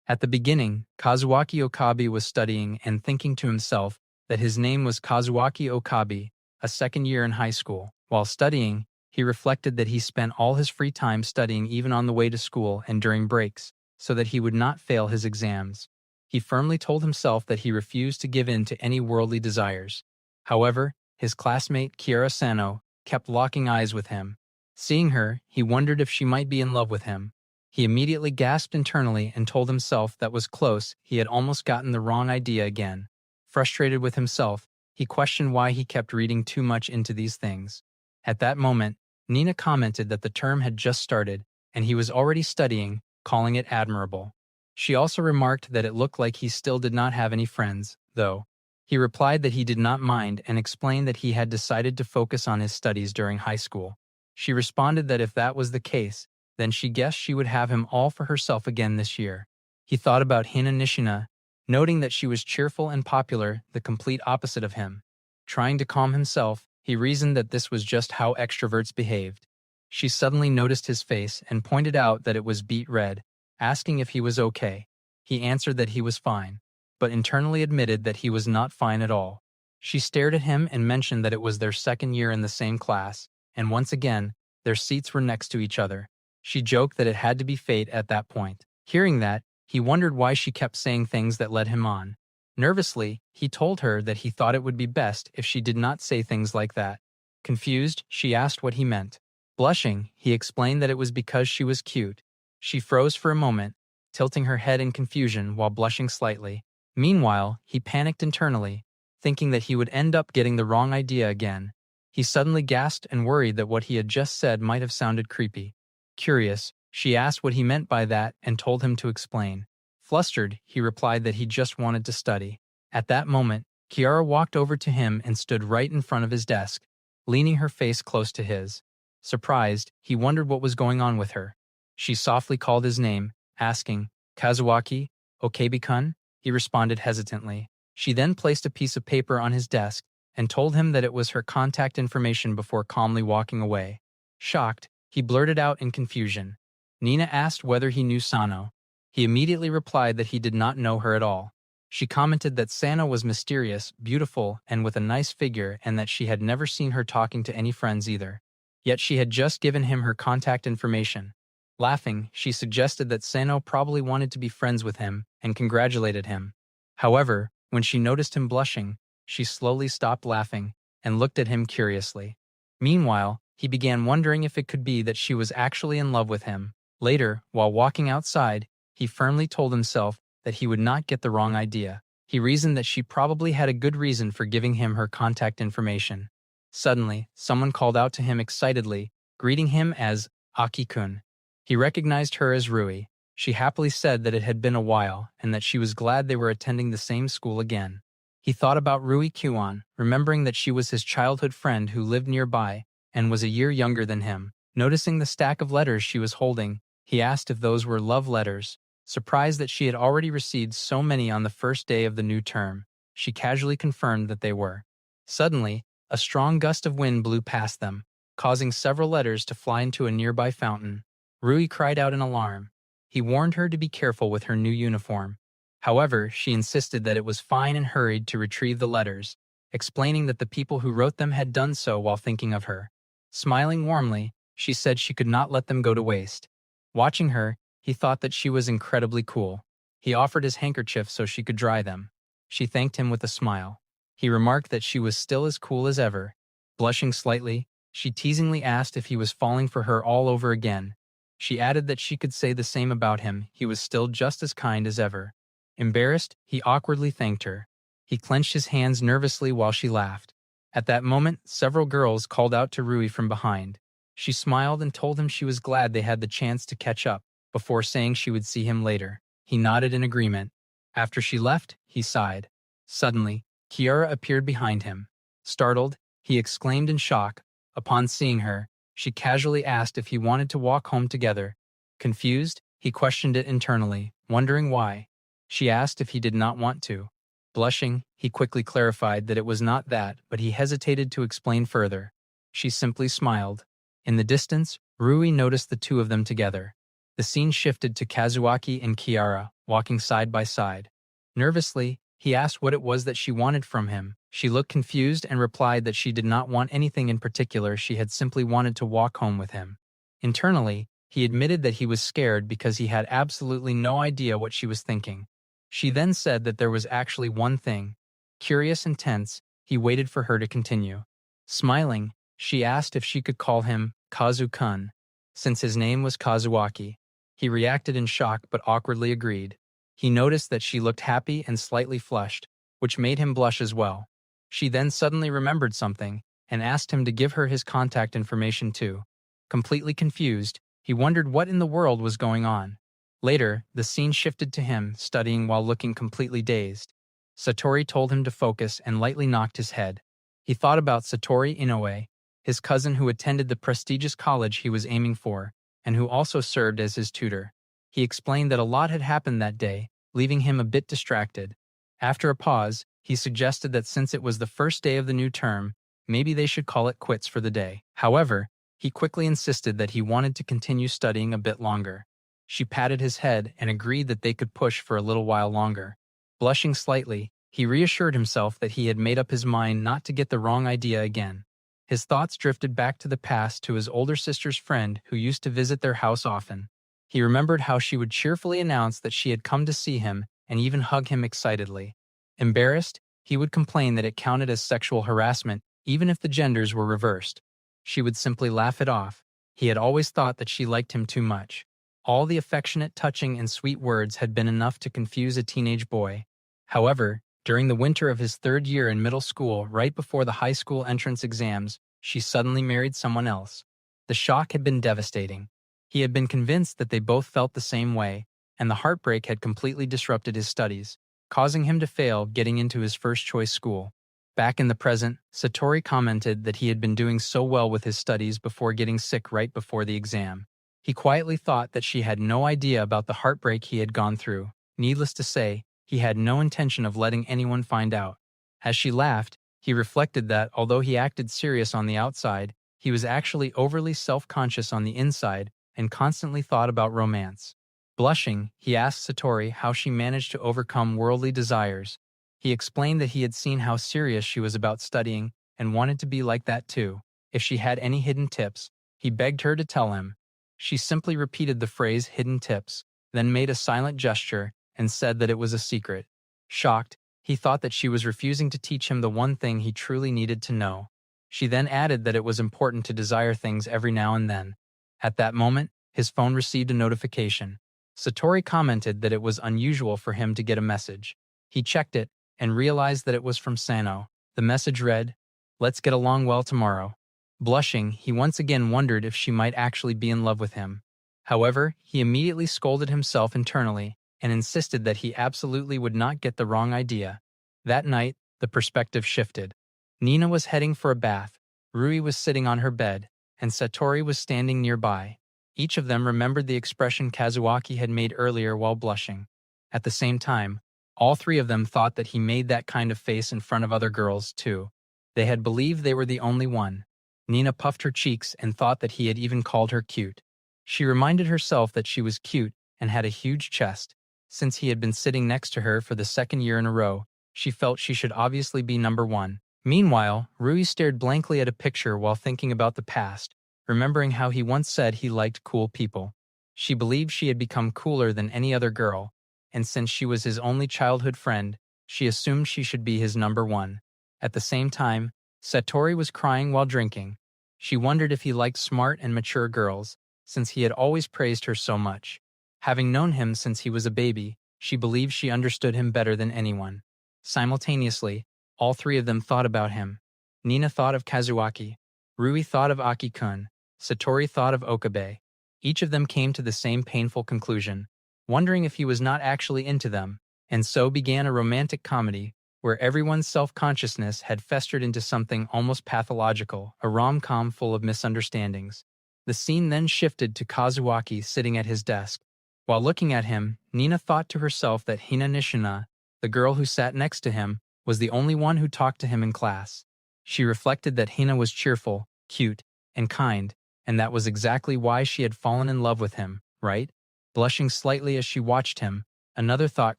At the beginning, Kazuaki Okabe was studying and thinking to himself that his name was Kazuaki Okabe, a second year in high school. While studying, he reflected that he spent all his free time studying even on the way to school and during breaks, so that he would not fail his exams. He firmly told himself that he refused to give in to any worldly desires. However, his classmate Kiara Sano kept locking eyes with him. Seeing her, he wondered if she might be in love with him. He immediately gasped internally and told himself that was close, he had almost gotten the wrong idea again. Frustrated with himself, he questioned why he kept reading too much into these things. At that moment, Nina commented that the term had just started, and he was already studying, calling it admirable. She also remarked that it looked like he still did not have any friends, though. He replied that he did not mind and explained that he had decided to focus on his studies during high school. She responded that if that was the case, then she guessed she would have him all for herself again this year. He thought about Hina Nishina, noting that she was cheerful and popular, the complete opposite of him. Trying to calm himself, he reasoned that this was just how extroverts behaved. She suddenly noticed his face and pointed out that it was beet red, asking if he was okay. He answered that he was fine, but internally admitted that he was not fine at all. She stared at him and mentioned that it was their second year in the same class, and once again, their seats were next to each other. She joked that it had to be fate at that point. Hearing that, he wondered why she kept saying things that led him on. Nervously, he told her that he thought it would be best if she did not say things like that. Confused, she asked what he meant. Blushing, he explained that it was because she was cute. She froze for a moment, tilting her head in confusion while blushing slightly. Meanwhile, he panicked internally, thinking that he would end up getting the wrong idea again. He suddenly gasped and worried that what he had just said might have sounded creepy. Curious, she asked what he meant by that and told him to explain. Flustered, he replied that he just wanted to study. At that moment, Kiara walked over to him and stood right in front of his desk, leaning her face close to his. Surprised, he wondered what was going on with her. She softly called his name, asking, "Kazuaki, Okabe-kun?" He responded hesitantly. She then placed a piece of paper on his desk and told him that it was her contact information before calmly walking away. Shocked, he blurted out in confusion. Nina asked whether he knew Sano. He immediately replied that he did not know her at all. She commented that Sano was mysterious, beautiful, and with a nice figure, and that she had never seen her talking to any friends either. Yet she had just given him her contact information. Laughing, she suggested that Sano probably wanted to be friends with him and congratulated him. However, when she noticed him blushing, she slowly stopped laughing and looked at him curiously. Meanwhile, he began wondering if it could be that she was actually in love with him. Later, while walking outside, he firmly told himself that he would not get the wrong idea. He reasoned that she probably had a good reason for giving him her contact information. Suddenly, someone called out to him excitedly, greeting him as Aki-kun. He recognized her as Rui. She happily said that it had been a while and that she was glad they were attending the same school again. He thought about Rui Kyuan, remembering that she was his childhood friend who lived nearby and was a year younger than him. Noticing the stack of letters she was holding, he asked if those were love letters. Surprised that she had already received so many on the first day of the new term, she casually confirmed that they were. Suddenly, a strong gust of wind blew past them, causing several letters to fly into a nearby fountain. Rui cried out in alarm. He warned her to be careful with her new uniform. However, she insisted that it was fine and hurried to retrieve the letters, explaining that the people who wrote them had done so while thinking of her. Smiling warmly, she said she could not let them go to waste. Watching her, he thought that she was incredibly cool. He offered his handkerchief so she could dry them. She thanked him with a smile. He remarked that she was still as cool as ever. Blushing slightly, she teasingly asked if he was falling for her all over again. She added that she could say the same about him, he was still just as kind as ever. Embarrassed, he awkwardly thanked her. He clenched his hands nervously while she laughed. At that moment, several girls called out to Rui from behind. She smiled and told him she was glad they had the chance to catch up, before saying she would see him later. He nodded in agreement. After she left, he sighed. Suddenly, Kiara appeared behind him. Startled, he exclaimed in shock. Upon seeing her, she casually asked if he wanted to walk home together. Confused, he questioned it internally, wondering why. She asked if he did not want to. Blushing, he quickly clarified that it was not that, but he hesitated to explain further. She simply smiled. In the distance, Rui noticed the two of them together. The scene shifted to Kazuaki and Kiara, walking side by side. Nervously, he asked what it was that she wanted from him. She looked confused and replied that she did not want anything in particular, she had simply wanted to walk home with him. Internally, he admitted that he was scared because he had absolutely no idea what she was thinking. She then said that there was actually one thing. Curious and tense, he waited for her to continue. Smiling, she asked if she could call him Kazu-kun, since his name was Kazuaki. He reacted in shock but awkwardly agreed. He noticed that she looked happy and slightly flushed, which made him blush as well. She then suddenly remembered something and asked him to give her his contact information too. Completely confused, he wondered what in the world was going on. Later, the scene shifted to him studying while looking completely dazed. Sattorii told him to focus and lightly knocked his head. He thought about Sattorii Inoue, his cousin who attended the prestigious college he was aiming for, and who also served as his tutor. He explained that a lot had happened that day, leaving him a bit distracted. After a pause, he suggested that since it was the first day of the new term, maybe they should call it quits for the day. However, he quickly insisted that he wanted to continue studying a bit longer. She patted his head and agreed that they could push for a little while longer. Blushing slightly, he reassured himself that he had made up his mind not to get the wrong idea again. His thoughts drifted back to the past to his older sister's friend who used to visit their house often. He remembered how she would cheerfully announce that she had come to see him and even hug him excitedly. Embarrassed, he would complain that it counted as sexual harassment even if the genders were reversed. She would simply laugh it off. He had always thought that she liked him too much. All the affectionate touching and sweet words had been enough to confuse a teenage boy. However, during the winter of his third year in middle school, right before the high school entrance exams, she suddenly married someone else. The shock had been devastating. He had been convinced that they both felt the same way, and the heartbreak had completely disrupted his studies, causing him to fail getting into his first-choice school. Back in the present, Sattorii commented that he had been doing so well with his studies before getting sick right before the exam. He quietly thought that she had no idea about the heartbreak he had gone through. Needless to say, he had no intention of letting anyone find out. As she laughed, he reflected that, although he acted serious on the outside, he was actually overly self-conscious on the inside and constantly thought about romance. Blushing, he asked Sattorii how she managed to overcome worldly desires. He explained that he had seen how serious she was about studying and wanted to be like that too. If she had any hidden tips, he begged her to tell him. She simply repeated the phrase "hidden tips," then made a silent gesture and said that it was a secret. Shocked, he thought that she was refusing to teach him the one thing he truly needed to know. She then added that it was important to desire things every now and then. At that moment, his phone received a notification. Sattorii commented that it was unusual for him to get a message. He checked it and realized that it was from Sano. The message read, "Let's get along well tomorrow." Blushing, he once again wondered if she might actually be in love with him. However, he immediately scolded himself internally and insisted that he absolutely would not get the wrong idea. That night, the perspective shifted. Nina was heading for a bath, Rui was sitting on her bed, and Sattorii was standing nearby. Each of them remembered the expression Kazuaki had made earlier while blushing. At the same time, all three of them thought that he made that kind of face in front of other girls, too. They had believed they were the only one. Nina puffed her cheeks and thought that he had even called her cute. She reminded herself that she was cute and had a huge chest. Since he had been sitting next to her for the second year in a row, she felt she should obviously be number one. Meanwhile, Rui stared blankly at a picture while thinking about the past, remembering how he once said he liked cool people. She believed she had become cooler than any other girl, and since she was his only childhood friend, she assumed she should be his number one. At the same time, Sattorii was crying while drinking. She wondered if he liked smart and mature girls, since he had always praised her so much. Having known him since he was a baby, she believed she understood him better than anyone. Simultaneously, all three of them thought about him. Nina thought of Kazuaki. Rui thought of Aki-kun. Sattorii thought of Okabe. Each of them came to the same painful conclusion, wondering if he was not actually into them, and so began a romantic comedy where everyone's self-consciousness had festered into something almost pathological, a rom-com full of misunderstandings. The scene then shifted to Kazuaki sitting at his desk. While looking at him, Nina thought to herself that Hina Nishina, the girl who sat next to him, was the only one who talked to him in class. She reflected that Hina was cheerful, cute, and kind, and that was exactly why she had fallen in love with him, right? Blushing slightly as she watched him, another thought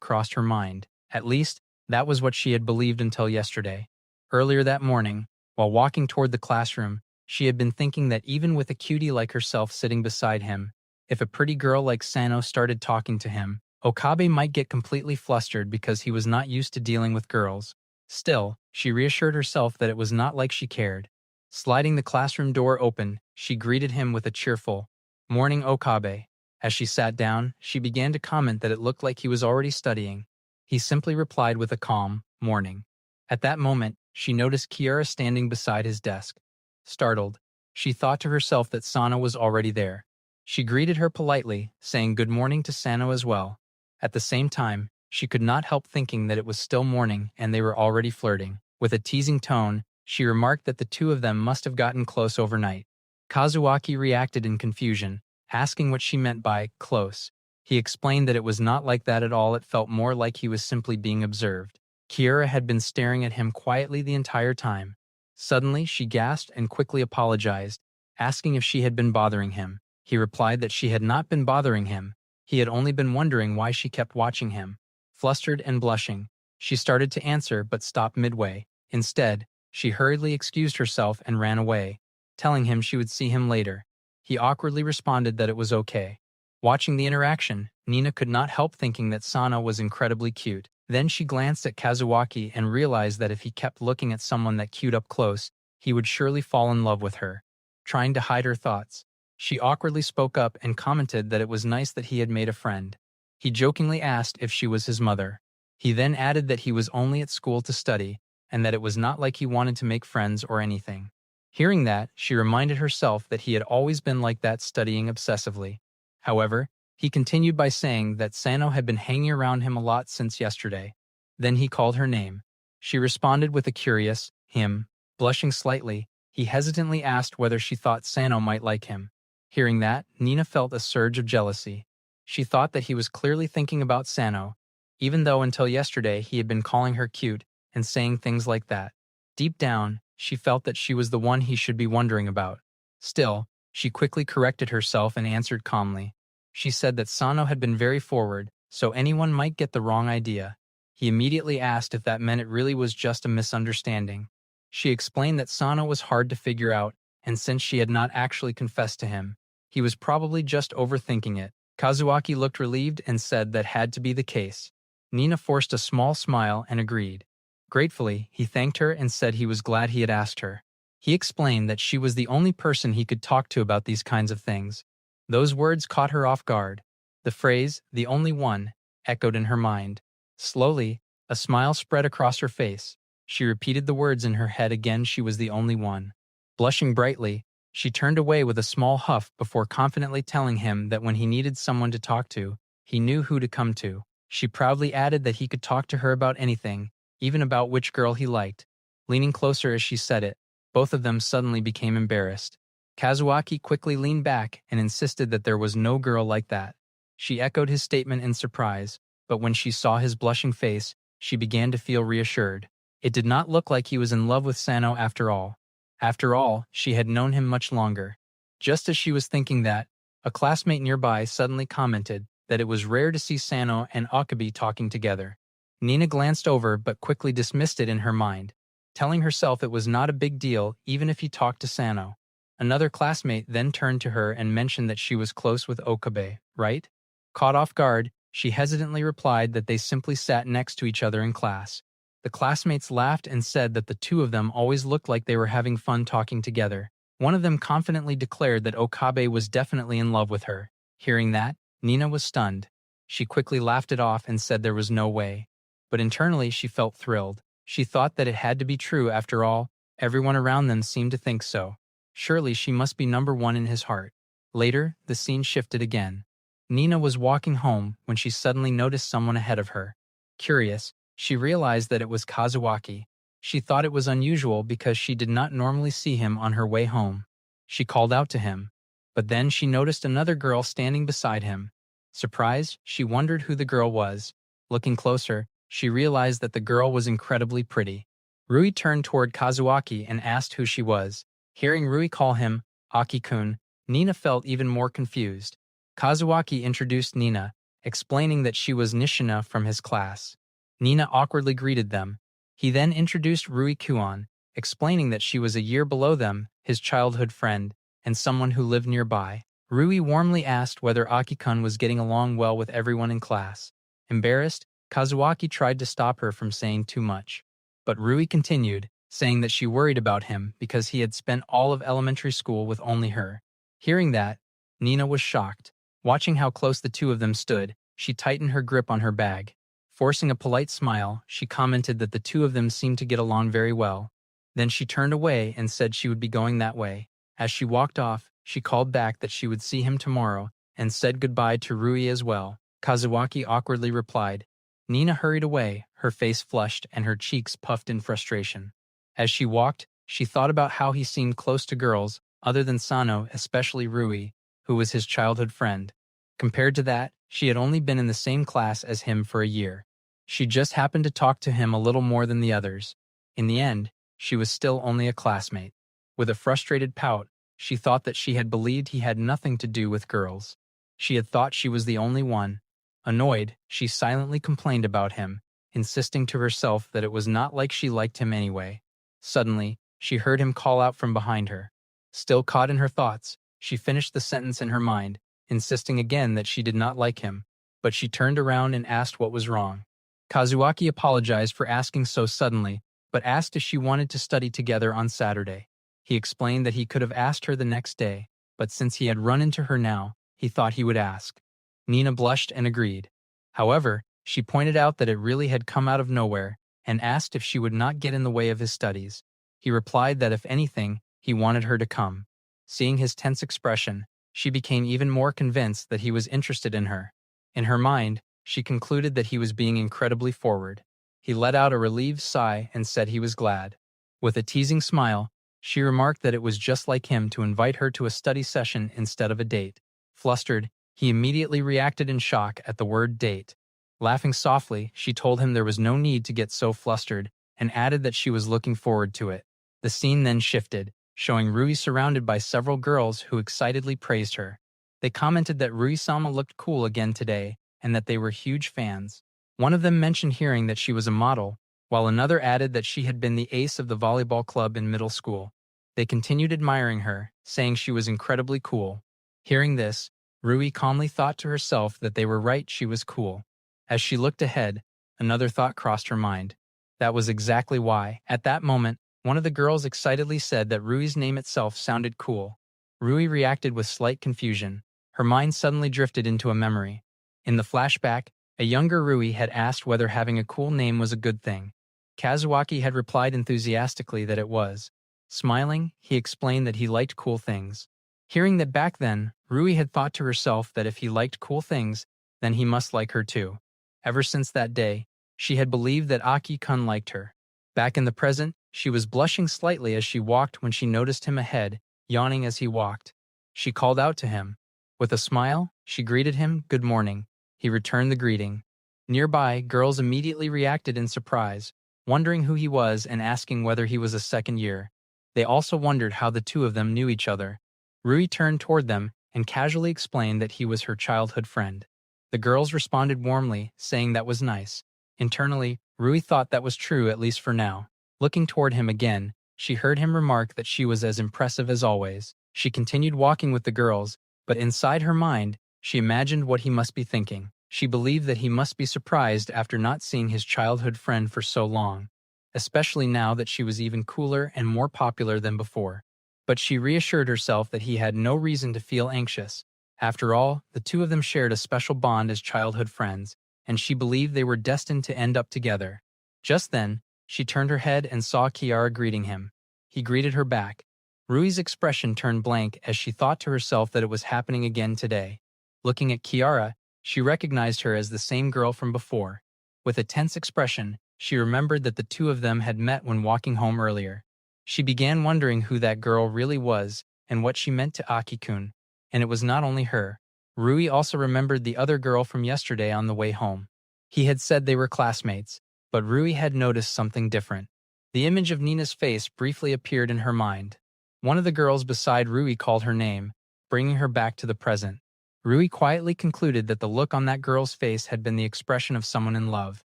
crossed her mind. At least, that was what she had believed until yesterday. Earlier that morning, while walking toward the classroom, she had been thinking that even with a cutie like herself sitting beside him, if a pretty girl like Sano started talking to him, Okabe might get completely flustered because he was not used to dealing with girls. Still, she reassured herself that it was not like she cared. Sliding the classroom door open, she greeted him with a cheerful, "Morning, Okabe." As she sat down, she began to comment that it looked like he was already studying. He simply replied with a calm, "Morning." At that moment, she noticed Kiara standing beside his desk. Startled, she thought to herself that Sano was already there. She greeted her politely, saying good morning to Sano as well. At the same time, she could not help thinking that it was still morning and they were already flirting. With a teasing tone, she remarked that the two of them must have gotten close overnight. Kazuaki reacted in confusion, asking what she meant by close. He explained that it was not like that at all, it felt more like he was simply being observed. Kiara had been staring at him quietly the entire time. Suddenly, she gasped and quickly apologized, asking if she had been bothering him. He replied that she had not been bothering him. He had only been wondering why she kept watching him. Flustered and blushing, she started to answer but stopped midway. Instead, she hurriedly excused herself and ran away, telling him she would see him later. He awkwardly responded that it was okay. Watching the interaction, Nina could not help thinking that Sana was incredibly cute. Then she glanced at Kazuaki and realized that if he kept looking at someone that cute up close, he would surely fall in love with her. Trying to hide her thoughts, she awkwardly spoke up and commented that it was nice that he had made a friend. He jokingly asked if she was his mother. He then added that he was only at school to study, and that it was not like he wanted to make friends or anything. Hearing that, she reminded herself that he had always been like that, studying obsessively. However, he continued by saying that Sano had been hanging around him a lot since yesterday. Then he called her name. She responded with a curious, him. Blushing slightly, he hesitantly asked whether she thought Sano might like him. Hearing that, Nina felt a surge of jealousy. She thought that he was clearly thinking about Sano, even though until yesterday he had been calling her cute and saying things like that. Deep down, she felt that she was the one he should be wondering about. Still, she quickly corrected herself and answered calmly. She said that Sano had been very forward, so anyone might get the wrong idea. He immediately asked if that meant it really was just a misunderstanding. She explained that Sano was hard to figure out, and since she had not actually confessed to him, he was probably just overthinking it. Kazuaki looked relieved and said that had to be the case. Nina forced a small smile and agreed. Gratefully, he thanked her and said he was glad he had asked her. He explained that she was the only person he could talk to about these kinds of things. Those words caught her off guard. The phrase, "the only one," echoed in her mind. Slowly, a smile spread across her face. She repeated the words in her head again, she was the only one. Blushing brightly, she turned away with a small huff before confidently telling him that when he needed someone to talk to, he knew who to come to. She proudly added that he could talk to her about anything, even about which girl he liked. Leaning closer as she said it, both of them suddenly became embarrassed. Kazuaki quickly leaned back and insisted that there was no girl like that. She echoed his statement in surprise, but when she saw his blushing face, she began to feel reassured. It did not look like he was in love with Sano after all. After all, she had known him much longer. Just as she was thinking that, a classmate nearby suddenly commented that it was rare to see Sano and Okabe talking together. Nina glanced over but quickly dismissed it in her mind, telling herself it was not a big deal even if he talked to Sano. Another classmate then turned to her and mentioned that she was close with Okabe, right? Caught off guard, she hesitantly replied that they simply sat next to each other in class. The classmates laughed and said that the two of them always looked like they were having fun talking together. One of them confidently declared that Okabe was definitely in love with her. Hearing that, Nina was stunned. She quickly laughed it off and said there was no way. But internally she felt thrilled. She thought that it had to be true after all. Everyone around them seemed to think so. Surely she must be number one in his heart. Later, the scene shifted again. Nina was walking home when she suddenly noticed someone ahead of her. Curious, she realized that it was Kazuaki. She thought it was unusual because she did not normally see him on her way home. She called out to him. But then she noticed another girl standing beside him. Surprised, she wondered who the girl was. Looking closer, she realized that the girl was incredibly pretty. Rui turned toward Kazuaki and asked who she was. Hearing Rui call him Aki-kun, Nina felt even more confused. Kazuaki introduced Nina, explaining that she was Nishina from his class. Nina awkwardly greeted them. He then introduced Rui-Kuon, explaining that she was a year below them, his childhood friend, and someone who lived nearby. Rui warmly asked whether Aki-kun was getting along well with everyone in class. Embarrassed, Kazuaki tried to stop her from saying too much. But Rui continued, saying that she worried about him because he had spent all of elementary school with only her. Hearing that, Nina was shocked. Watching how close the two of them stood, she tightened her grip on her bag. Forcing a polite smile, she commented that the two of them seemed to get along very well. Then she turned away and said she would be going that way. As she walked off, she called back that she would see him tomorrow and said goodbye to Rui as well. Kazuaki awkwardly replied. Nina hurried away, her face flushed and her cheeks puffed in frustration. As she walked, she thought about how he seemed close to girls, other than Sano, especially Rui, who was his childhood friend. Compared to that, she had only been in the same class as him for a year. She just happened to talk to him a little more than the others. In the end, she was still only a classmate. With a frustrated pout, she thought that she had believed he had nothing to do with girls. She had thought she was the only one. Annoyed, she silently complained about him, insisting to herself that it was not like she liked him anyway. Suddenly, she heard him call out from behind her. Still caught in her thoughts, she finished the sentence in her mind, insisting again that she did not like him, but she turned around and asked what was wrong. Kazuaki apologized for asking so suddenly, but asked if she wanted to study together on Saturday. He explained that he could have asked her the next day, but since he had run into her now, he thought he would ask. Nina blushed and agreed. However, she pointed out that it really had come out of nowhere and asked if she would not get in the way of his studies. He replied that if anything, he wanted her to come. Seeing his tense expression, she became even more convinced that he was interested in her. In her mind, she concluded that he was being incredibly forward. He let out a relieved sigh and said he was glad. With a teasing smile, she remarked that it was just like him to invite her to a study session instead of a date. Flustered, he immediately reacted in shock at the word date. Laughing softly, she told him there was no need to get so flustered and added that she was looking forward to it. The scene then shifted, showing Rui surrounded by several girls who excitedly praised her. They commented that Rui-sama looked cool again today and that they were huge fans. One of them mentioned hearing that she was a model, while another added that she had been the ace of the volleyball club in middle school. They continued admiring her, saying she was incredibly cool. Hearing this, Rui calmly thought to herself that they were right, she was cool. As she looked ahead, another thought crossed her mind. That was exactly why. At that moment, one of the girls excitedly said that Rui's name itself sounded cool. Rui reacted with slight confusion. Her mind suddenly drifted into a memory. In the flashback, a younger Rui had asked whether having a cool name was a good thing. Kazuaki had replied enthusiastically that it was. Smiling, he explained that he liked cool things. Hearing that back then, Rui had thought to herself that if he liked cool things, then he must like her too. Ever since that day, she had believed that Aki-kun liked her. Back in the present, she was blushing slightly as she walked when she noticed him ahead, yawning as he walked. She called out to him. With a smile, she greeted him, "Good morning." He returned the greeting. Nearby, girls immediately reacted in surprise, wondering who he was and asking whether he was a second year. They also wondered how the two of them knew each other. Rui turned toward them and casually explained that he was her childhood friend. The girls responded warmly, saying that was nice. Internally, Rui thought that was true at least for now. Looking toward him again, she heard him remark that she was as impressive as always. She continued walking with the girls, but inside her mind, she imagined what he must be thinking. She believed that he must be surprised after not seeing his childhood friend for so long, especially now that she was even cooler and more popular than before. But she reassured herself that he had no reason to feel anxious. After all, the two of them shared a special bond as childhood friends, and she believed they were destined to end up together. Just then, she turned her head and saw Kiara greeting him. He greeted her back. Rui's expression turned blank as she thought to herself that it was happening again today. Looking at Kiara, she recognized her as the same girl from before. With a tense expression, she remembered that the two of them had met when walking home earlier. She began wondering who that girl really was and what she meant to Aki-kun. And it was not only her. Rui also remembered the other girl from yesterday on the way home. He had said they were classmates, but Rui had noticed something different. The image of Nina's face briefly appeared in her mind. One of the girls beside Rui called her name, bringing her back to the present. Rui quietly concluded that the look on that girl's face had been the expression of someone in love.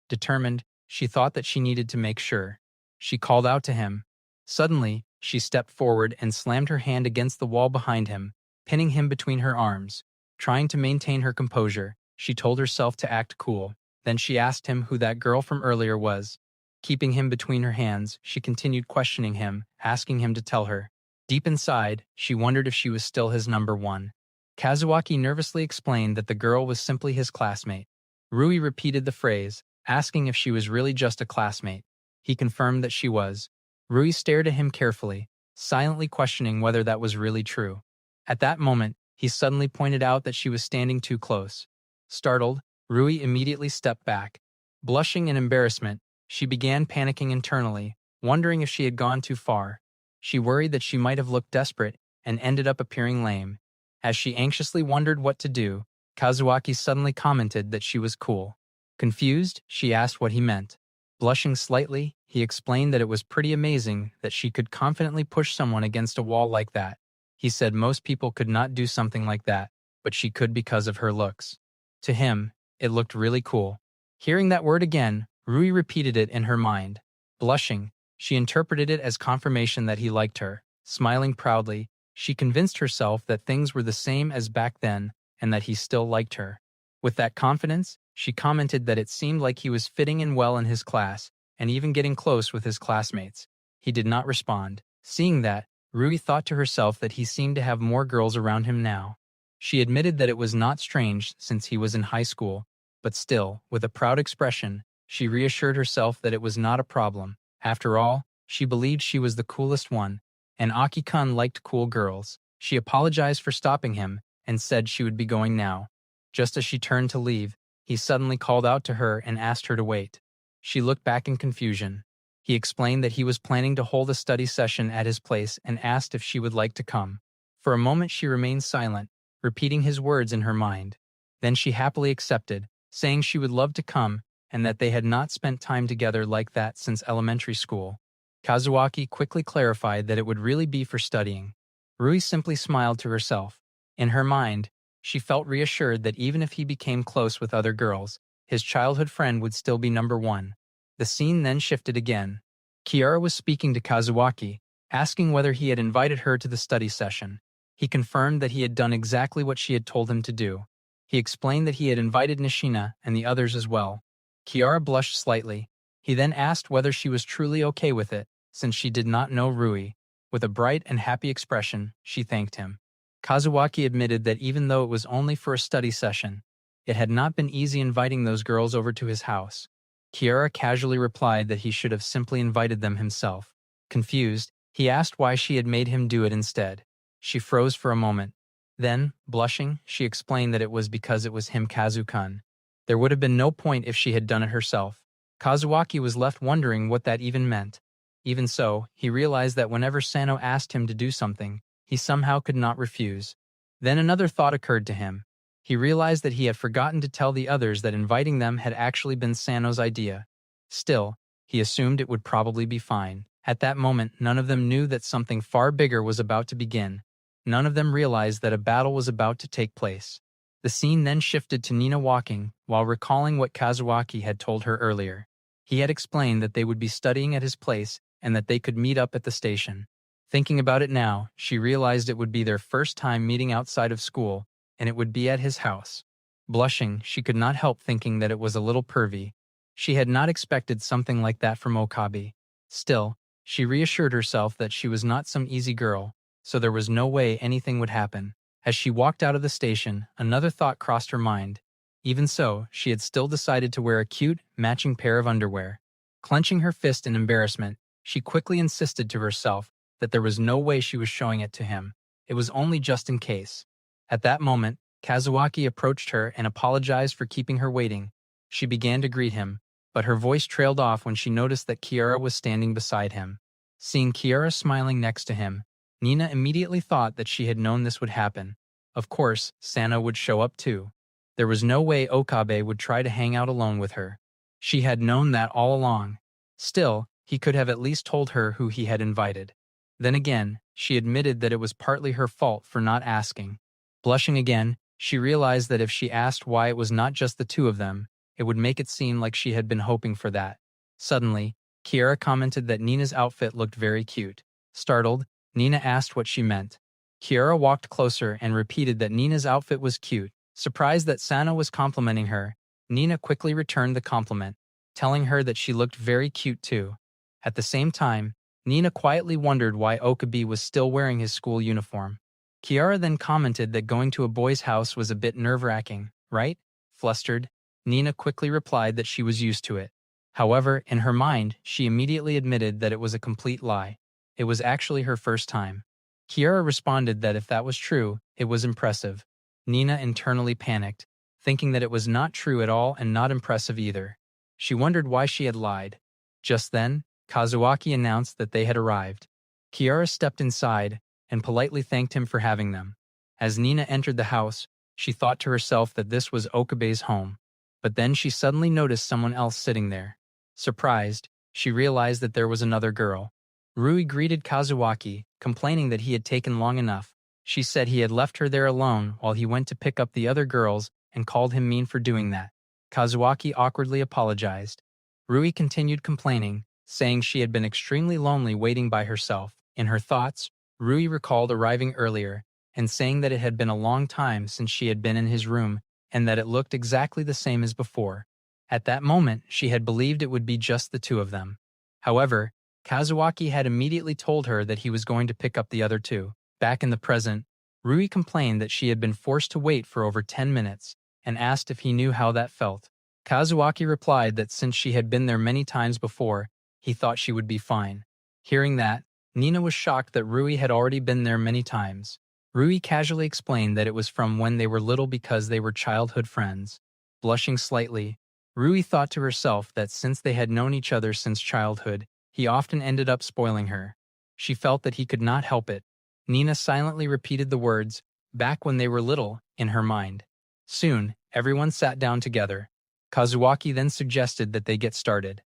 Determined, she thought that she needed to make sure. She called out to him. Suddenly, she stepped forward and slammed her hand against the wall behind him, pinning him between her arms. Trying to maintain her composure, she told herself to act cool. Then she asked him who that girl from earlier was. Keeping him between her hands, she continued questioning him, asking him to tell her. Deep inside, she wondered if she was still his number one. Kazuaki nervously explained that the girl was simply his classmate. Rui repeated the phrase, asking if she was really just a classmate. He confirmed that she was. Rui stared at him carefully, silently questioning whether that was really true. At that moment, he suddenly pointed out that she was standing too close. Startled, Rui immediately stepped back. Blushing in embarrassment, she began panicking internally, wondering if she had gone too far. She worried that she might have looked desperate and ended up appearing lame. As she anxiously wondered what to do, Kazuaki suddenly commented that she was cool. Confused, she asked what he meant. Blushing slightly, he explained that it was pretty amazing that she could confidently push someone against a wall like that. He said most people could not do something like that, but she could because of her looks. To him, it looked really cool. Hearing that word again, Rui repeated it in her mind. Blushing, she interpreted it as confirmation that he liked her. Smiling proudly, she convinced herself that things were the same as back then and that he still liked her. With that confidence, she commented that it seemed like he was fitting in well in his class and even getting close with his classmates. He did not respond. Seeing that, Rui thought to herself that he seemed to have more girls around him now. She admitted that it was not strange since he was in high school, but still, with a proud expression, she reassured herself that it was not a problem. After all, she believed she was the coolest one, and Aki-kun liked cool girls. She apologized for stopping him and said she would be going now. Just as she turned to leave, he suddenly called out to her and asked her to wait. She looked back in confusion. He explained that he was planning to hold a study session at his place and asked if she would like to come. For a moment she remained silent, repeating his words in her mind. Then she happily accepted, saying she would love to come and that they had not spent time together like that since elementary school. Kazuaki quickly clarified that it would really be for studying. Rui simply smiled to herself. In her mind, she felt reassured that even if he became close with other girls, his childhood friend would still be number one. The scene then shifted again. Kiara was speaking to Kazuaki, asking whether he had invited her to the study session. He confirmed that he had done exactly what she had told him to do. He explained that he had invited Nishina and the others as well. Kiara blushed slightly. He then asked whether she was truly okay with it, since she did not know Rui. With a bright and happy expression, she thanked him. Kazuaki admitted that even though it was only for a study session, it had not been easy inviting those girls over to his house. Kiara casually replied that he should have simply invited them himself. Confused, he asked why she had made him do it instead. She froze for a moment. Then, blushing, she explained that it was because it was him Kazu-kun. There would have been no point if she had done it herself. Kazuaki was left wondering what that even meant. Even so, he realized that whenever Sano asked him to do something, he somehow could not refuse. Then another thought occurred to him. He realized that he had forgotten to tell the others that inviting them had actually been Sano's idea. Still, he assumed it would probably be fine. At that moment, none of them knew that something far bigger was about to begin. None of them realized that a battle was about to take place. The scene then shifted to Nina walking, while recalling what Kazuaki had told her earlier. He had explained that they would be studying at his place and that they could meet up at the station. Thinking about it now, she realized it would be their first time meeting outside of school, and it would be at his house. Blushing, she could not help thinking that it was a little pervy. She had not expected something like that from Okabe. Still, she reassured herself that she was not some easy girl, so there was no way anything would happen. As she walked out of the station, another thought crossed her mind. Even so, she had still decided to wear a cute, matching pair of underwear. Clenching her fist in embarrassment, she quickly insisted to herself that there was no way she was showing it to him. It was only just in case. At that moment, Kazuaki approached her and apologized for keeping her waiting. She began to greet him, but her voice trailed off when she noticed that Kiara was standing beside him. Seeing Kiara smiling next to him, Nina immediately thought that she had known this would happen. Of course, Sano would show up too. There was no way Okabe would try to hang out alone with her. She had known that all along. Still, he could have at least told her who he had invited. Then again, she admitted that it was partly her fault for not asking. Blushing again, She realized that if she asked why it was not just the two of them, it would make it seem like she had been hoping for that. Suddenly, Kiara commented that Nina's outfit looked very cute. Startled, Nina asked what she meant. Kiara walked closer and repeated that Nina's outfit was cute. Surprised that Sana was complimenting her, Nina quickly returned the compliment, telling her that she looked very cute too. At the same time, Nina quietly wondered why Okabe was still wearing his school uniform. Kiara then commented that going to a boy's house was a bit nerve-wracking, right? Flustered, Nina quickly replied that she was used to it. However, in her mind, she immediately admitted that it was a complete lie. It was actually her first time. Kiara responded that if that was true, it was impressive. Nina internally panicked, thinking that it was not true at all and not impressive either. She wondered why she had lied. Just then, Kazuaki announced that they had arrived. Kiara stepped inside and politely thanked him for having them. As Nina entered the house, she thought to herself that this was Okabe's home. But then she suddenly noticed someone else sitting there. Surprised, she realized that there was another girl. Rui greeted Kazuaki, complaining that he had taken long enough. She said he had left her there alone while he went to pick up the other girls and called him mean for doing that. Kazuaki awkwardly apologized. Rui continued complaining, saying she had been extremely lonely waiting by herself. In her thoughts, Rui recalled arriving earlier and saying that it had been a long time since she had been in his room and that it looked exactly the same as before. At that moment, she had believed it would be just the two of them. However, Kazuaki had immediately told her that he was going to pick up the other two. Back in the present, Rui complained that she had been forced to wait for over 10 minutes and asked if he knew how that felt. Kazuaki replied that since she had been there many times before, he thought she would be fine. Hearing that, Nina was shocked that Rui had already been there many times. Rui casually explained that it was from when they were little because they were childhood friends. Blushing slightly, Rui thought to herself that since they had known each other since childhood, he often ended up spoiling her. She felt that he could not help it. Nina silently repeated the words, "back when they were little," in her mind. Soon, everyone sat down together. Kazuaki then suggested that they get started.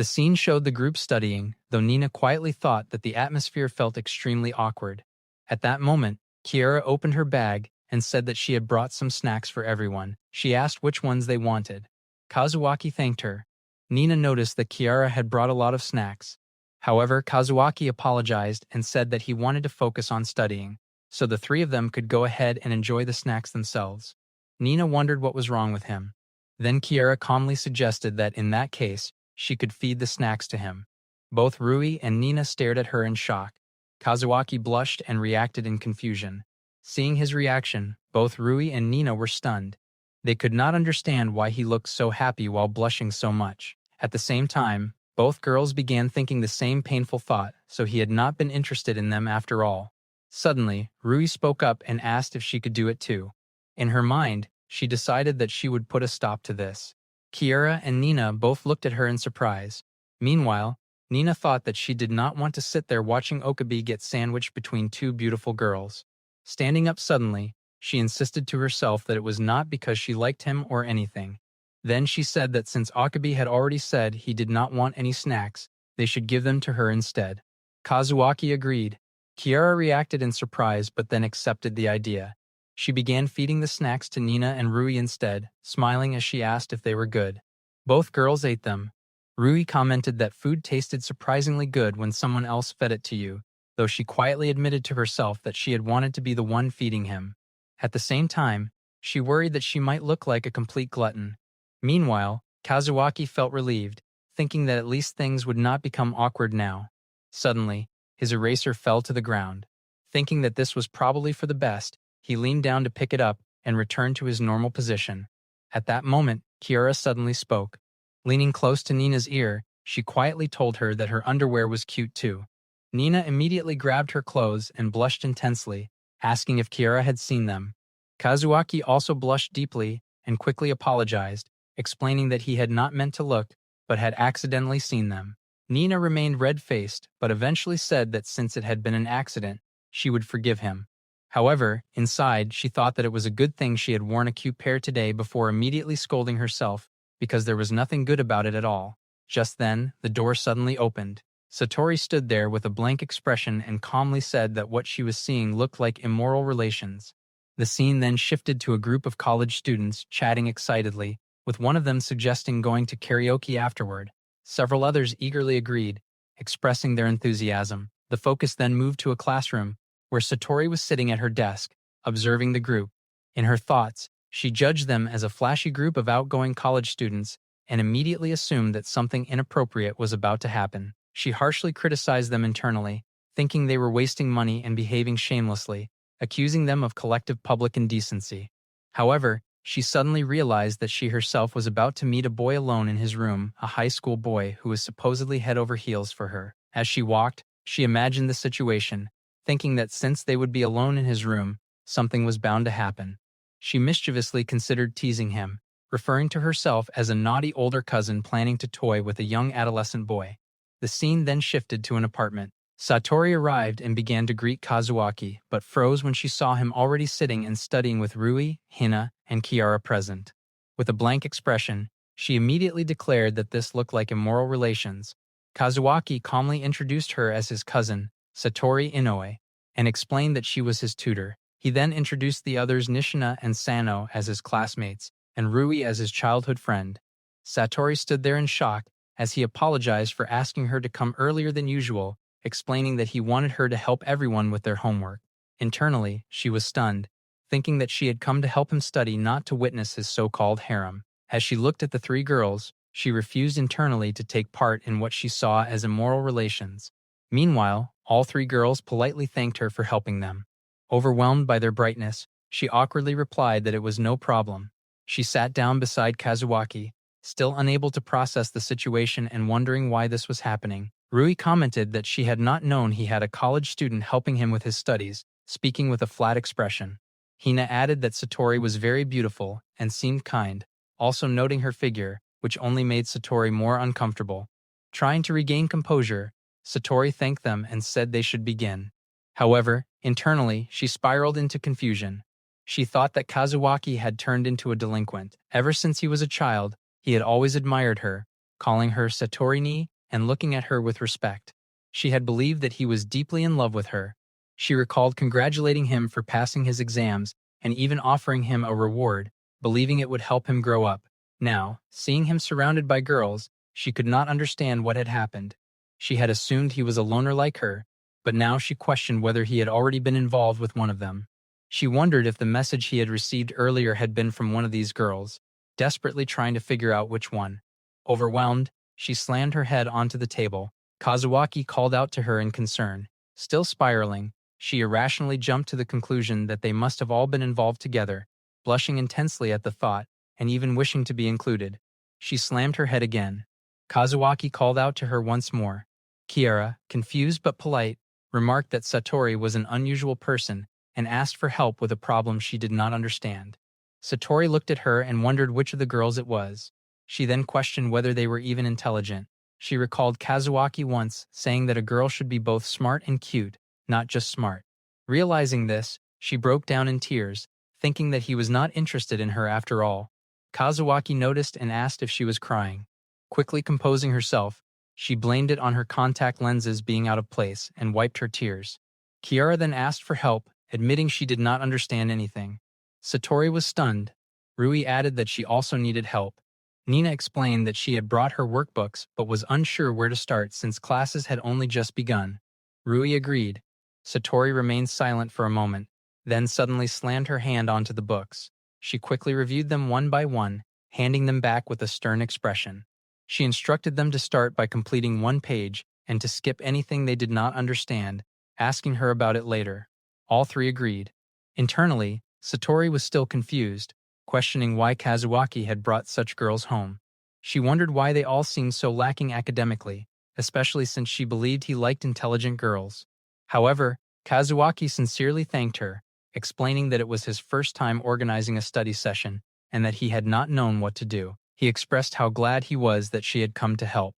The scene showed the group studying, though Nina quietly thought that the atmosphere felt extremely awkward. At that moment, Kiara opened her bag and said that she had brought some snacks for everyone. She asked which ones they wanted. Kazuaki thanked her. Nina noticed that Kiara had brought a lot of snacks. However, Kazuaki apologized and said that he wanted to focus on studying, so the three of them could go ahead and enjoy the snacks themselves. Nina wondered what was wrong with him. Then Kiara calmly suggested that in that case, she could feed the snacks to him. Both Rui and Nina stared at her in shock. Kazuaki blushed and reacted in confusion. Seeing his reaction, both Rui and Nina were stunned. They could not understand why he looked so happy while blushing so much. At the same time, both girls began thinking the same painful thought, so he had not been interested in them after all. Suddenly, Rui spoke up and asked if she could do it too. In her mind, she decided that she would put a stop to this. Kiara and Nina both looked at her in surprise. Meanwhile, Nina thought that she did not want to sit there watching Okabe get sandwiched between two beautiful girls. Standing up suddenly, she insisted to herself that it was not because she liked him or anything. Then she said that since Okabe had already said he did not want any snacks, they should give them to her instead. Kazuaki agreed. Kiara reacted in surprise but then accepted the idea. She began feeding the snacks to Nina and Rui instead, smiling as she asked if they were good. Both girls ate them. Rui commented that food tasted surprisingly good when someone else fed it to you, though she quietly admitted to herself that she had wanted to be the one feeding him. At the same time, she worried that she might look like a complete glutton. Meanwhile, Kazuaki felt relieved, thinking that at least things would not become awkward now. Suddenly, his eraser fell to the ground. Thinking that this was probably for the best, he leaned down to pick it up and returned to his normal position. At that moment, Kiara suddenly spoke. Leaning close to Nina's ear, she quietly told her that her underwear was cute too. Nina immediately grabbed her clothes and blushed intensely, asking if Kiara had seen them. Kazuaki also blushed deeply and quickly apologized, explaining that he had not meant to look, but had accidentally seen them. Nina remained red-faced, but eventually said that since it had been an accident, she would forgive him. However, inside, she thought that it was a good thing she had worn a cute pair today before immediately scolding herself, because there was nothing good about it at all. Just then, the door suddenly opened. Sattorii stood there with a blank expression and calmly said that what she was seeing looked like immoral relations. The scene then shifted to a group of college students chatting excitedly, with one of them suggesting going to karaoke afterward. Several others eagerly agreed, expressing their enthusiasm. The focus then moved to a classroom, where Sattorii was sitting at her desk, observing the group. In her thoughts, she judged them as a flashy group of outgoing college students and immediately assumed that something inappropriate was about to happen. She harshly criticized them internally, thinking they were wasting money and behaving shamelessly, accusing them of collective public indecency. However, she suddenly realized that she herself was about to meet a boy alone in his room, a high school boy who was supposedly head over heels for her. As she walked, she imagined the situation, thinking that since they would be alone in his room, something was bound to happen. She mischievously considered teasing him, referring to herself as a naughty older cousin planning to toy with a young adolescent boy. The scene then shifted to an apartment. Sattorii arrived and began to greet Kazuaki, but froze when she saw him already sitting and studying with Rui, Hina, and Kiara present. With a blank expression, she immediately declared that this looked like immoral relations. Kazuaki calmly introduced her as his cousin, Sattorii Inoue, and explained that she was his tutor. He then introduced the others Nishina and Sano as his classmates, and Rui as his childhood friend. Sattorii stood there in shock as he apologized for asking her to come earlier than usual, explaining that he wanted her to help everyone with their homework. Internally, she was stunned, thinking that she had come to help him study, not to witness his so-called harem. As she looked at the three girls, she refused internally to take part in what she saw as immoral relations. Meanwhile, all three girls politely thanked her for helping them. Overwhelmed by their brightness, she awkwardly replied that it was no problem. She sat down beside Kazuaki, still unable to process the situation and wondering why this was happening. Rui commented that she had not known he had a college student helping him with his studies, speaking with a flat expression. Hina added that Sattorii was very beautiful and seemed kind, also noting her figure, which only made Sattorii more uncomfortable. Trying to regain composure, Sattorii thanked them and said they should begin. However, internally, she spiraled into confusion. She thought that Kazuaki had turned into a delinquent. Ever since he was a child, he had always admired her, calling her Sattorii-ni and looking at her with respect. She had believed that he was deeply in love with her. She recalled congratulating him for passing his exams and even offering him a reward, believing it would help him grow up. Now, seeing him surrounded by girls, she could not understand what had happened. She had assumed he was a loner like her, but now she questioned whether he had already been involved with one of them. She wondered if the message he had received earlier had been from one of these girls, desperately trying to figure out which one. Overwhelmed, she slammed her head onto the table. Kazuaki called out to her in concern. Still spiraling, she irrationally jumped to the conclusion that they must have all been involved together, blushing intensely at the thought, and even wishing to be included. She slammed her head again. Kazuaki called out to her once more. Kiara, confused but polite, remarked that Sattorii was an unusual person and asked for help with a problem she did not understand. Sattorii looked at her and wondered which of the girls it was. She then questioned whether they were even intelligent. She recalled Kazuaki once saying that a girl should be both smart and cute, not just smart. Realizing this, she broke down in tears, thinking that he was not interested in her after all. Kazuaki noticed and asked if she was crying. Quickly composing herself, she blamed it on her contact lenses being out of place and wiped her tears. Kiara then asked for help, admitting she did not understand anything. Sattorii was stunned. Rui added that she also needed help. Nina explained that she had brought her workbooks but was unsure where to start since classes had only just begun. Rui agreed. Sattorii remained silent for a moment, then suddenly slammed her hand onto the books. She quickly reviewed them one by one, handing them back with a stern expression. She instructed them to start by completing one page and to skip anything they did not understand, asking her about it later. All three agreed. Internally, Sattorii was still confused, questioning why Kazuaki had brought such girls home. She wondered why they all seemed so lacking academically, especially since she believed he liked intelligent girls. However, Kazuaki sincerely thanked her, explaining that it was his first time organizing a study session and that he had not known what to do. He expressed how glad he was that she had come to help.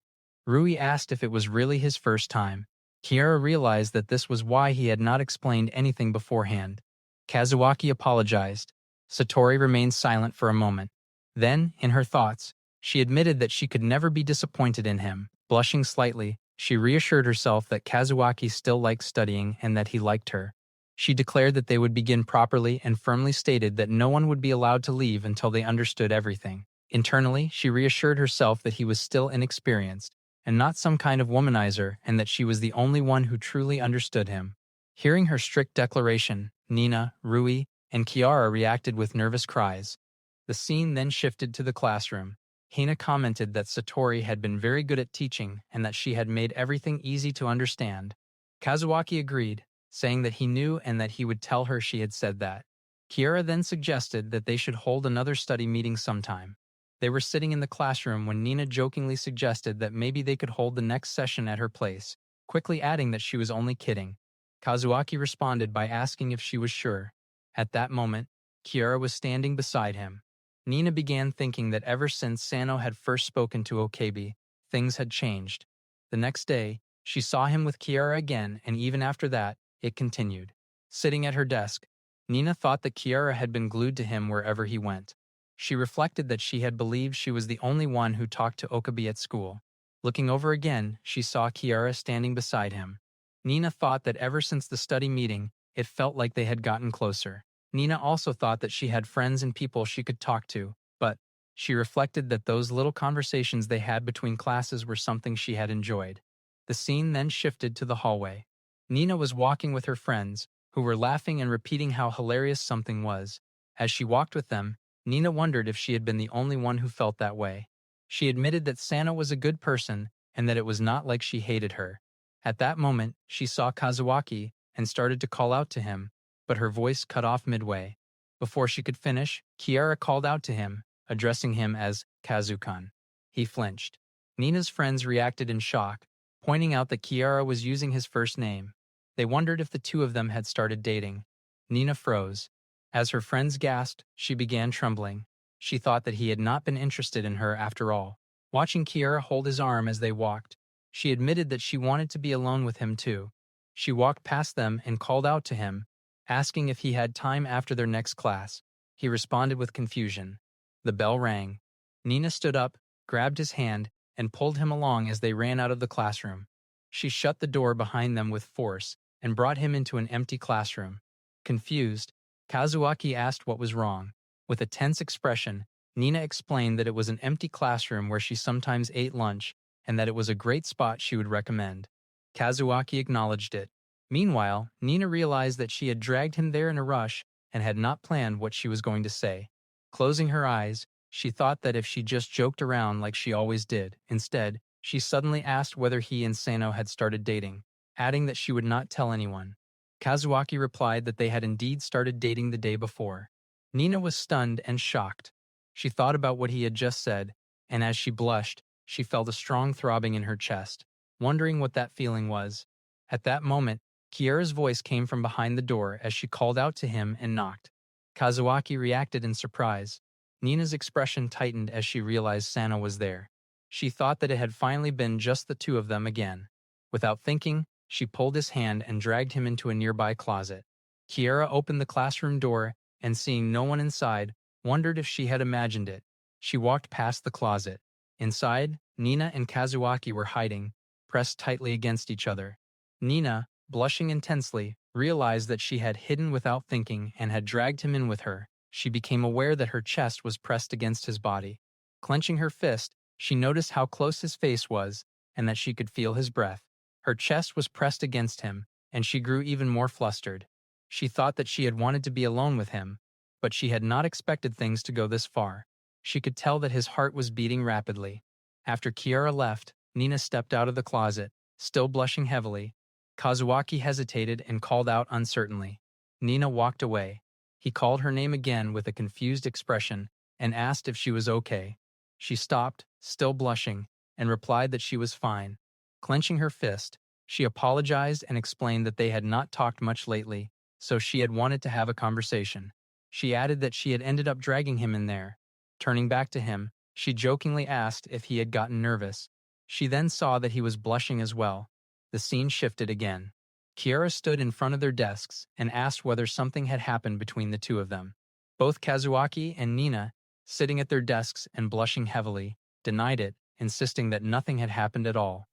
Rui asked if it was really his first time. Kiara realized that this was why he had not explained anything beforehand. Kazuaki apologized. Sattorii remained silent for a moment. Then, in her thoughts, she admitted that she could never be disappointed in him. Blushing slightly, she reassured herself that Kazuaki still liked studying and that he liked her. She declared that they would begin properly and firmly stated that no one would be allowed to leave until they understood everything. Internally, she reassured herself that he was still inexperienced, and not some kind of womanizer, and that she was the only one who truly understood him. Hearing her strict declaration, Nina, Rui, and Kiara reacted with nervous cries. The scene then shifted to the classroom. Hina commented that Sattorii had been very good at teaching and that she had made everything easy to understand. Kazuaki agreed, saying that he knew and that he would tell her she had said that. Kiara then suggested that they should hold another study meeting sometime. They were sitting in the classroom when Nina jokingly suggested that maybe they could hold the next session at her place, quickly adding that she was only kidding. Kazuaki responded by asking if she was sure. At that moment, Kiara was standing beside him. Nina began thinking that ever since Sano had first spoken to Okabe, things had changed. The next day, she saw him with Kiara again, and even after that, it continued. Sitting at her desk, Nina thought that Kiara had been glued to him wherever he went. She reflected that she had believed she was the only one who talked to Okabe at school. Looking over again, she saw Kiara standing beside him. Nina thought that ever since the study meeting, it felt like they had gotten closer. Nina also thought that she had friends and people she could talk to, but she reflected that those little conversations they had between classes were something she had enjoyed. The scene then shifted to the hallway. Nina was walking with her friends, who were laughing and repeating how hilarious something was. As she walked with them, Nina wondered if she had been the only one who felt that way. She admitted that Sano was a good person and that it was not like she hated her. At that moment, she saw Kazuaki and started to call out to him, but her voice cut off midway. Before she could finish, Kiara called out to him, addressing him as Kazukan. He flinched. Nina's friends reacted in shock, pointing out that Kiara was using his first name. They wondered if the two of them had started dating. Nina froze. As her friends gasped, she began trembling. She thought that he had not been interested in her after all. Watching Kiara hold his arm as they walked, she admitted that she wanted to be alone with him too. She walked past them and called out to him, asking if he had time after their next class. He responded with confusion. The bell rang. Nina stood up, grabbed his hand, and pulled him along as they ran out of the classroom. She shut the door behind them with force and brought him into an empty classroom. Confused, Kazuaki asked what was wrong. With a tense expression, Nina explained that it was an empty classroom where she sometimes ate lunch and that it was a great spot she would recommend. Kazuaki acknowledged it. Meanwhile, Nina realized that she had dragged him there in a rush and had not planned what she was going to say. Closing her eyes, she thought that if she just joked around like she always did. Instead, she suddenly asked whether he and Sano had started dating, adding that she would not tell anyone. Kazuaki replied that they had indeed started dating the day before. Nina was stunned and shocked. She thought about what he had just said, and as she blushed, she felt a strong throbbing in her chest, wondering what that feeling was. At that moment, Kiara's voice came from behind the door as she called out to him and knocked. Kazuaki reacted in surprise. Nina's expression tightened as she realized Sano was there. She thought that it had finally been just the two of them again. Without thinking, she pulled his hand and dragged him into a nearby closet. Kiara opened the classroom door and, seeing no one inside, wondered if she had imagined it. She walked past the closet. Inside, Nina and Kazuaki were hiding, pressed tightly against each other. Nina, blushing intensely, realized that she had hidden without thinking and had dragged him in with her. She became aware that her chest was pressed against his body. Clenching her fist, she noticed how close his face was and that she could feel his breath. Her chest was pressed against him, and she grew even more flustered. She thought that she had wanted to be alone with him, but she had not expected things to go this far. She could tell that his heart was beating rapidly. After Kiara left, Nina stepped out of the closet, still blushing heavily. Kazuaki hesitated and called out uncertainly. Nina walked away. He called her name again with a confused expression and asked if she was okay. She stopped, still blushing, and replied that she was fine. Clenching her fist, she apologized and explained that they had not talked much lately, so she had wanted to have a conversation. She added that she had ended up dragging him in there. Turning back to him, she jokingly asked if he had gotten nervous. She then saw that he was blushing as well. The scene shifted again. Kiara stood in front of their desks and asked whether something had happened between the two of them. Both Kazuaki and Nina, sitting at their desks and blushing heavily, denied it, insisting that nothing had happened at all.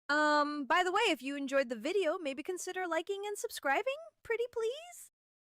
By the way, if you enjoyed the video, maybe consider liking and subscribing, pretty please?